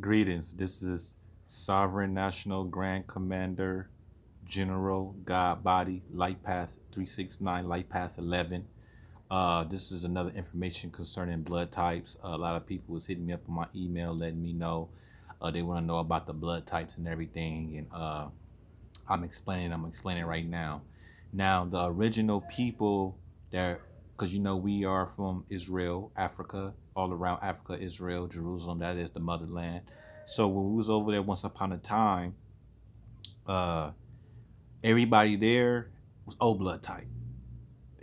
Greetings. This is Sovereign National Grand Commander General God Body Light Path 369 Light Path 11. This is another information concerning blood types. A lot of people was hitting me up on my email letting me know they want to know about the blood types and everything. And I'm explaining right now. Now, the original people that, because we are from Israel, Africa, all around Africa, Israel, Jerusalem, that is the motherland. So when we was over there once upon a time, uh, everybody there was O blood type.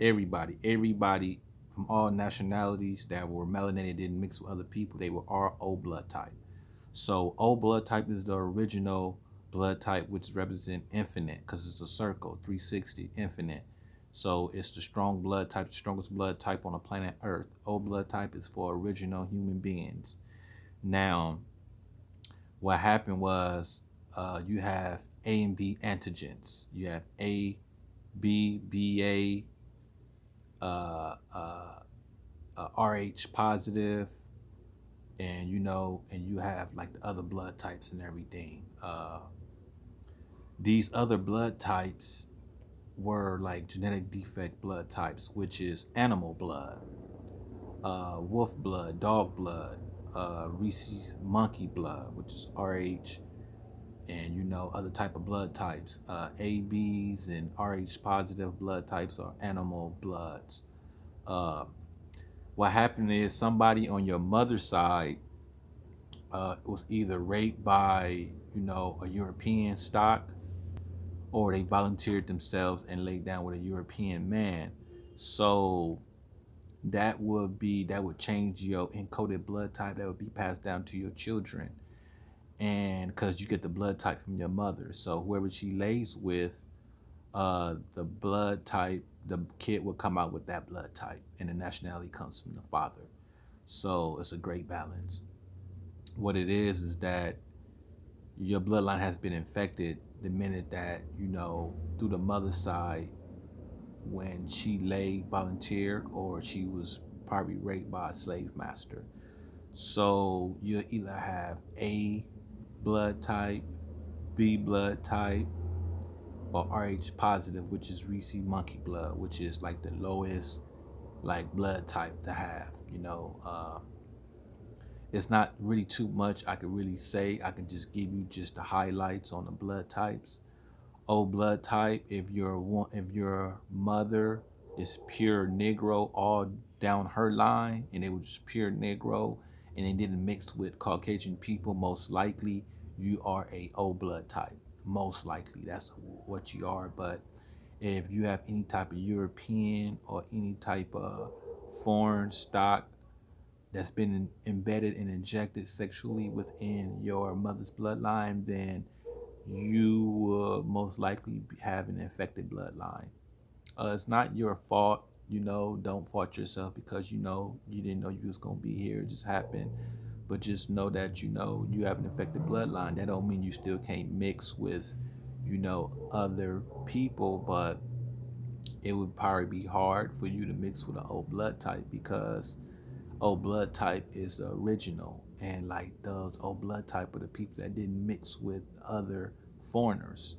Everybody from all nationalities that were melanated, didn't mix with other people, they were all O blood type. So O blood type is the original blood type, which represent infinite because it's a circle, 360, infinite. So it's the strong blood type, the strongest blood type on the planet Earth. O blood type is for original human beings. Now, what happened was you have A and B antigens. You have A, B, RH positive, and and you have like the other blood types and everything. These other blood types were like genetic defect blood types, which is animal blood, wolf blood, dog blood, Rhesus monkey blood, which is RH, and other type of blood types. ABs and RH positive blood types are animal bloods. Uh, what happened is somebody on your mother's side was either raped by a European stock, or they volunteered themselves and laid down with a European man. So that would change your encoded blood type that would be passed down to your children, and because you get the blood type from your mother, so whoever she lays with, the blood type, the kid will come out with that blood type, and the nationality comes from the father. So it's a great balance. What it is that your bloodline has been infected the minute that through the mother's side, when she lay volunteered or she was probably raped by a slave master. So you either have A blood type, B blood type, or RH positive, which is Rhesus monkey blood, which is like the lowest like blood type to have. It's not really too much I could really say. I can just give you just the highlights on the blood types. O blood type, if your mother is pure Negro all down her line, and it was just pure Negro, and it didn't mix with Caucasian people, most likely you are a O blood type. Most likely that's what you are. But if you have any type of European or any type of foreign stock that's been embedded and injected sexually within your mother's bloodline, then you will most likely have an infected bloodline. It's not your fault. Don't fault yourself because you didn't know you was gonna be here. It just happened. But just know that you have an infected bloodline. That don't mean you still can't mix with other people, but it would probably be hard for you to mix with an O blood type because O blood type is the original, and like those O blood type are the people that didn't mix with other foreigners.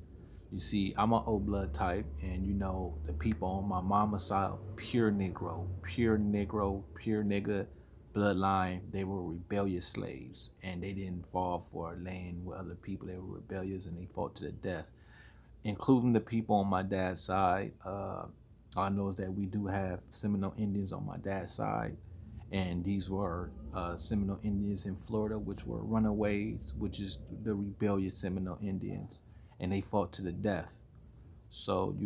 You see, I'm an O blood type, and the people on my mama's side, pure nigga bloodline. They were rebellious slaves, and they didn't fall for laying with other people. They were rebellious, and they fought to the death, including the people on my dad's side. I know that we do have Seminole Indians on my dad's side, and these were Seminole Indians in Florida, which were runaways, which is the rebellious Seminole Indians, and they fought to the death. So if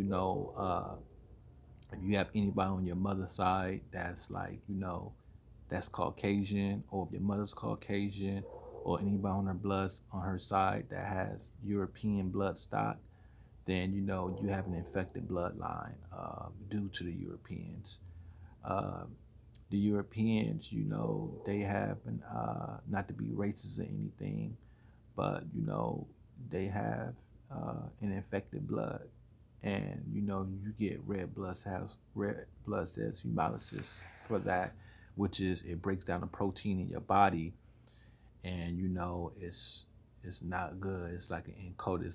you have anybody on your mother's side that's like that's Caucasian, or if your mother's Caucasian, or anybody on her side that has European blood stock, then you have an infected bloodline due to the Europeans. Uh, the Europeans, they have not to be racist or anything, but they have an infected blood, and you get red blood cells hemolysis for that, which is it breaks down the protein in your body, and you know it's not good. It's like an encoded.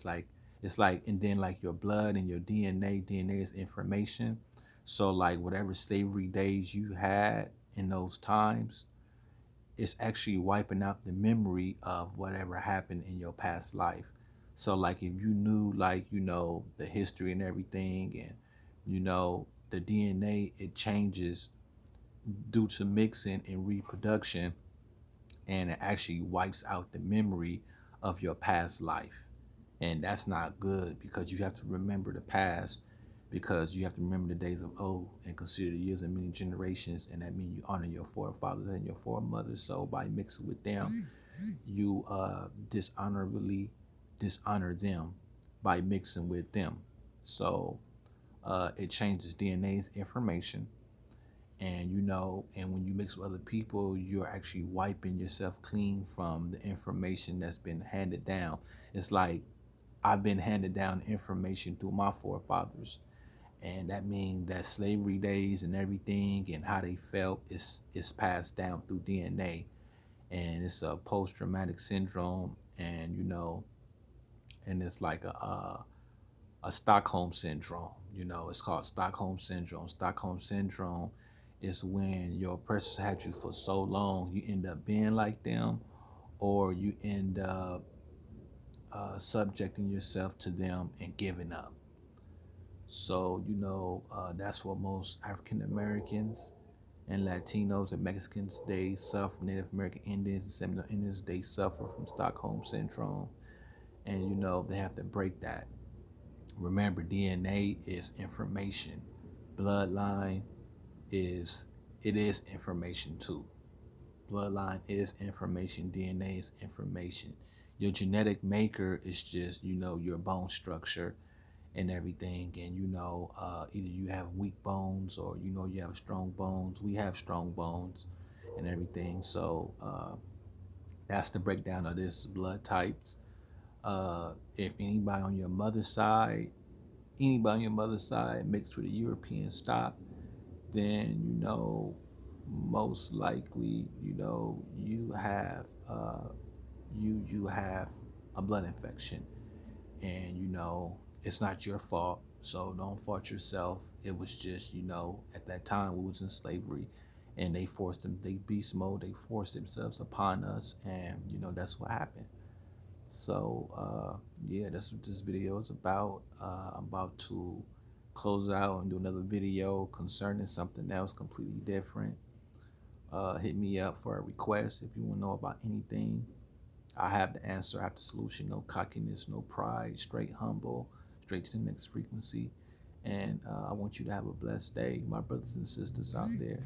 It's like and then like your blood and your DNA is information. So like whatever slavery days you had in those times, it's actually wiping out the memory of whatever happened in your past life. So like if you knew like the history and everything, and the DNA, it changes due to mixing and reproduction, and it actually wipes out the memory of your past life. And that's not good, because you have to remember the past, because you have to remember the days of old and consider the years of many generations, and that means you honor your forefathers and your foremothers. So by mixing with them, you dishonorably dishonor them by mixing with them. So it changes DNA's information, and and when you mix with other people, you're actually wiping yourself clean from the information that's been handed down. It's like I've been handed down information through my forefathers, and that means that slavery days and everything and how they felt is passed down through DNA. And it's a post-traumatic syndrome, and and it's like a Stockholm syndrome. It's called Stockholm syndrome. Stockholm syndrome is when your person had you for so long, you end up being like them, or you end up subjecting yourself to them and giving up. So, that's what most African Americans and Latinos and Mexicans, they suffer. Native American Indians and Seminole Indians, they suffer from Stockholm syndrome. And, they have to break that. Remember, DNA is information. Bloodline is it is information too. Bloodline is information. DNA is information. Your genetic maker is just your bone structure and everything. And either you have weak bones, or you have strong bones. We have strong bones and everything. So that's the breakdown of this blood types. If anybody on your mother's side mixed with a European stock, then most likely you have a blood infection, and it's not your fault. So don't fault yourself. It was just at that time we was in slavery, and they beast mode. They forced themselves upon us, and that's what happened. So yeah, that's what this video is about. I'm about to close out and do another video concerning something else completely different. Hit me up for a request if you want to know about anything. I have the answer. I have the solution. No cockiness, no pride. Straight humble, straight to the next frequency. And I want you to have a blessed day, my brothers and sisters out there.